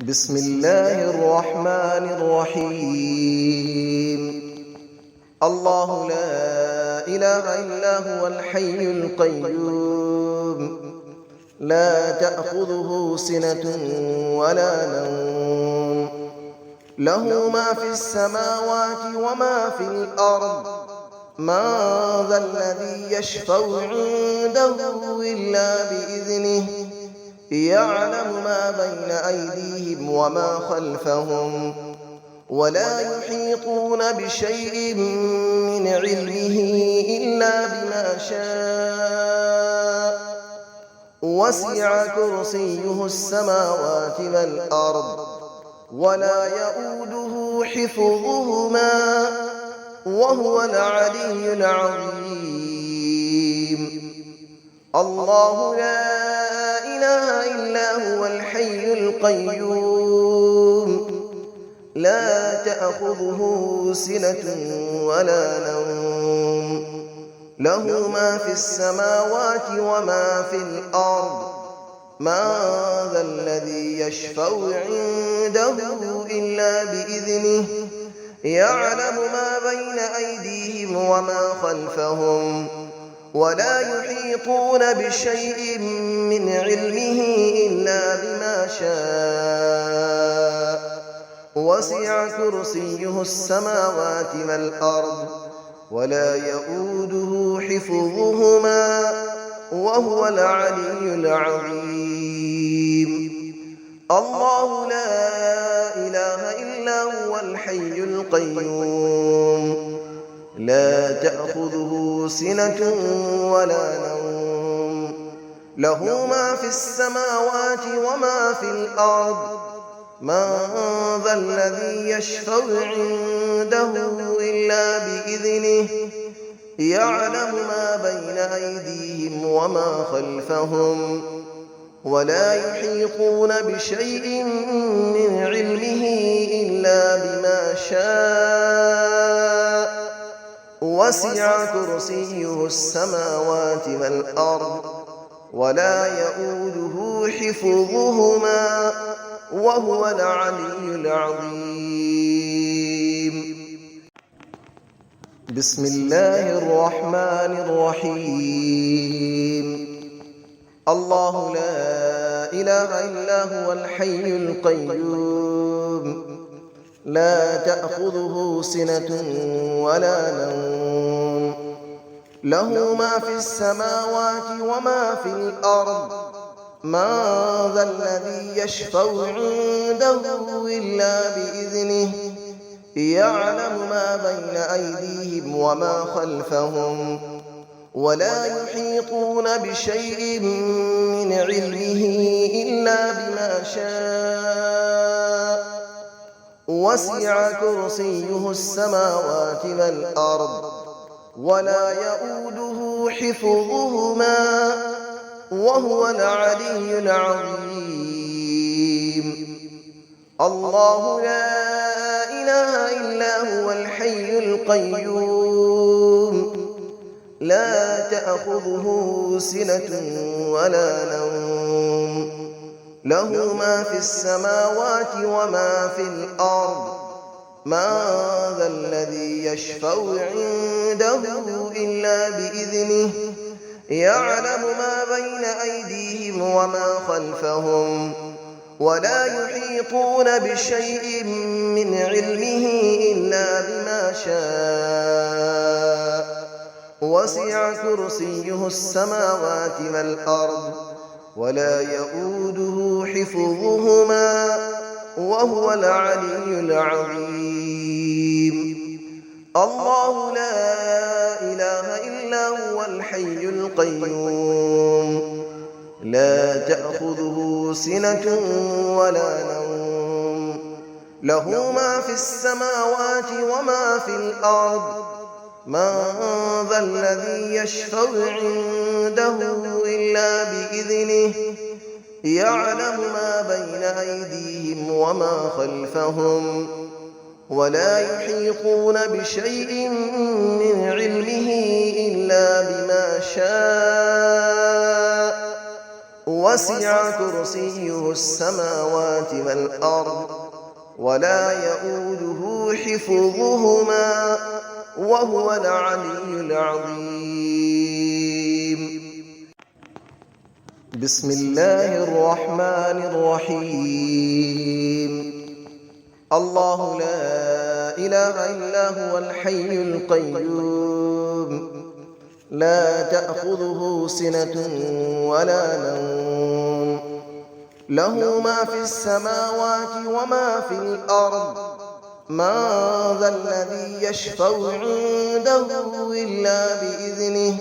بسم الله الرحمن الرحيم. الله لا إله إلا هو الحي القيوم، لا تأخذه سنة ولا نوم، له ما في السماوات وما في الأرض. من ذا الذي يشفع عنده إلا بإذنه، يعلم ما بين أيديهم وما خلفهم، ولا يحيطون بشيء من علمه إلا بما شاء. وسع كرسيه السماوات والأرض، ولا يؤوده حفظهما، وهو العلي العظيم. الله لا إله إلا هو الحي القيوم، لا تأخذه سنة ولا نوم، له ما في السماوات وما في الأرض. من ذا الذي يشفع عنده إلا بإذنه، يعلم ما بين أيديهم وما خلفهم، ولا يحيطون بشيء من علمه إلا بما شاء. وسع كرسيه السماوات والأرض، ولا يؤوده حفظهما، وهو العلي العظيم. الله لا إله إلا هو الحي القيوم، لا تأخذه سنة ولا نوم، له ما في السماوات وما في الأرض. من ذا الذي يشفع عنده إلا بإذنه، يعلم ما بين أيديهم وما خلفهم، ولا يحيطون بشيء من علمه إلا بما شاء. وسع كرسيه السماوات والأرض، ولا يؤوده حفظهما، وهو العلي العظيم. بسم الله الرحمن الرحيم. الله لا إله إلا هو الحي القيوم، لا تأخذه سنة ولا نوم، له ما في السماوات وما في الأرض. من ذا الذي يشفع عنده إلا بإذنه، يعلم ما بين أيديهم وما خلفهم، ولا يحيطون بشيء من علمه إلا بما شاء. وسع كرسيه السماوات والأرض، ولا يؤوده حفظهما، وهو العلي العظيم. الله لا إله إلا هو الحي القيوم، لا تأخذه سنة ولا نوم، له ما في السماوات وما في الأرض. من ذا الذي يشفع عنده إلا بإذنه، يعلم ما بين أيديهم وما خلفهم، ولا يحيطون بشيء من علمه إلا بما شاء. وسع كرسيه السماوات والأرض، ولا يؤوده حفظهما، وهو العلي العظيم. الله لا إله إلا هو الحي القيوم، لا تأخذه سنة ولا نوم، له ما في السماوات وما في الأرض. من ذا الذي يشفع عنده إلا بإذنه، يعلم ما بين أيديهم وما خلفهم، ولا يحيطون بشيء من علمه إلا بما شاء. وسع كرسيه السماوات والأرض ولا يؤوده حفظهما وهو العلي العظيم. بسم الله الرحمن الرحيم. الله لا إله إلا هو الحي القيوم لا تأخذه سنة ولا نوم له ما في السماوات وما في الأرض من ذا الذي يشفع عنده إلا بإذنه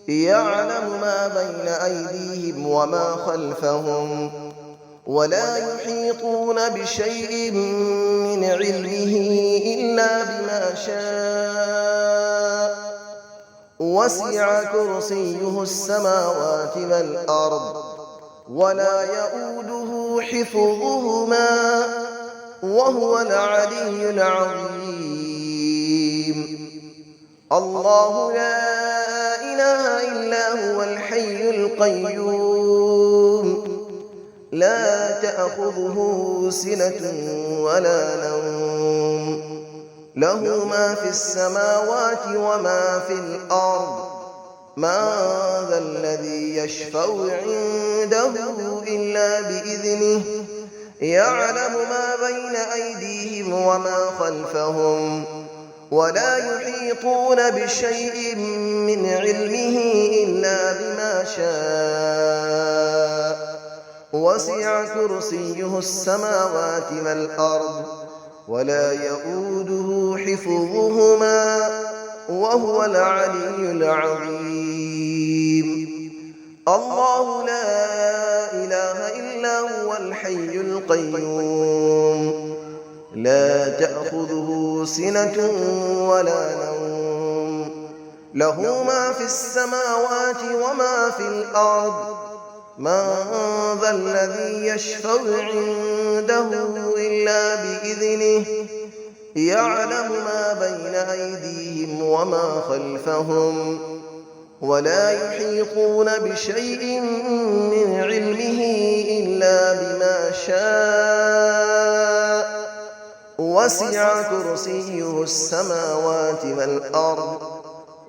يعلم ما بين أيديهم وما خلفهم ولا يحيطون بشيء من علمه إلا بما شاء وسع كرسيه السماوات والأرض ولا يؤوده حفظهما وهو العلي العظيم. الله لا إله إلا هو الحي القيوم لا تأخذه سنة ولا نوم له ما في السماوات وما في الأرض من ذا الذي يشفع عنده إلا بإذنه يعلم ما بين أيديهم وما خلفهم ولا يحيطون بشيء من علمه إلا بما شاء وسع كرسيه السماوات والأرض ولا يؤوده حفظهما وهو العلي العظيم. الله لا إله إلا هو الحي القيوم لا تأخذه سنة ولا نوم له ما في السماوات وما في الأرض من ذا الذي يشفع عنده إلا بإذنه يعلم ما بين أيديهم وما خلفهم ولا يحيطون بشيء من علمه إلا بما شاء وسع كرسيه السماوات والأرض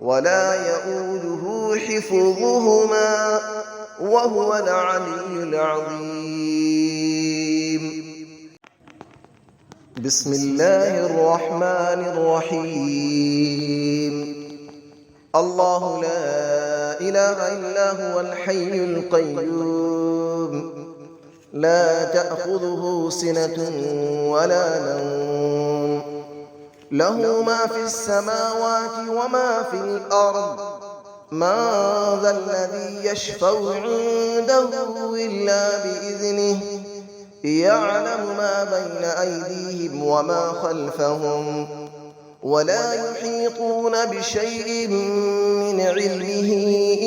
ولا يؤوده حفظهما وهو العلي العظيم. بسم الله الرحمن الرحيم. الله لا إله إلا هو الحي القيوم لا تأخذه سنة ولا نوم له ما في السماوات وما في الأرض من ذا الذي يشفع عنده إلا بإذنه يعلم ما بين أيديهم وما خلفهم ولا يحيطون بشيء من علمه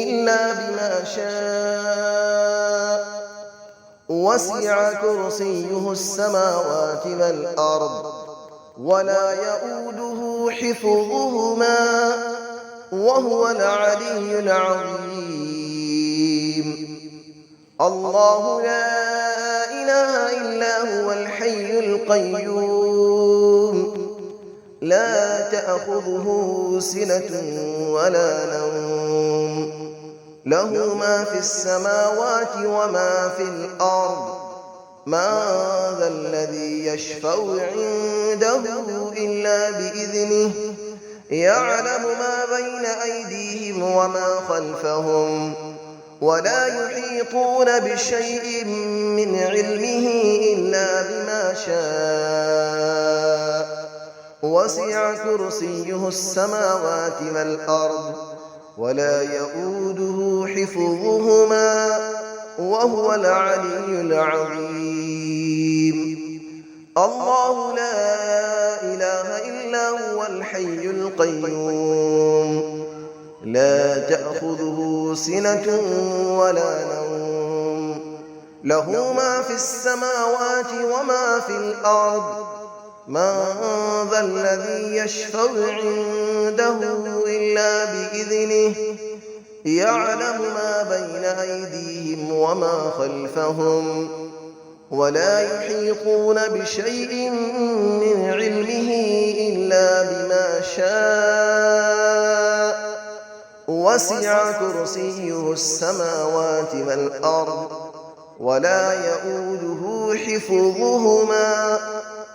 إلا بما شاء وسع كرسيه السماوات والأرض ولا يؤوده حفظهما وهو العلي العظيم. الله لا إله إلا هو الحي القيوم لا تأخذه سنة ولا نوم له ما في السماوات وما في الأرض من ذا الذي يشفع عنده إلا بإذنه يعلم ما بين أيديهم وما خلفهم ولا يحيطون بشيء من علمه إلا بما شاء وسع كرسيه السماوات والأرض ولا يؤوده حفظهما وهو العلي العظيم. الله لا إله إلا هو الحي القيوم لا تأخذه سنة ولا نوم له ما في السماوات وما في الأرض من ذا الذي يشفع عنده إلا بإذنه يعلم ما بين أيديهم وما خلفهم ولا يحيطون بشيء من علمه إلا بما شاء وسع كرسيه السماوات والأرض ولا يئوده حفظهما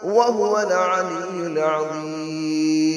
وهو العلي العظيم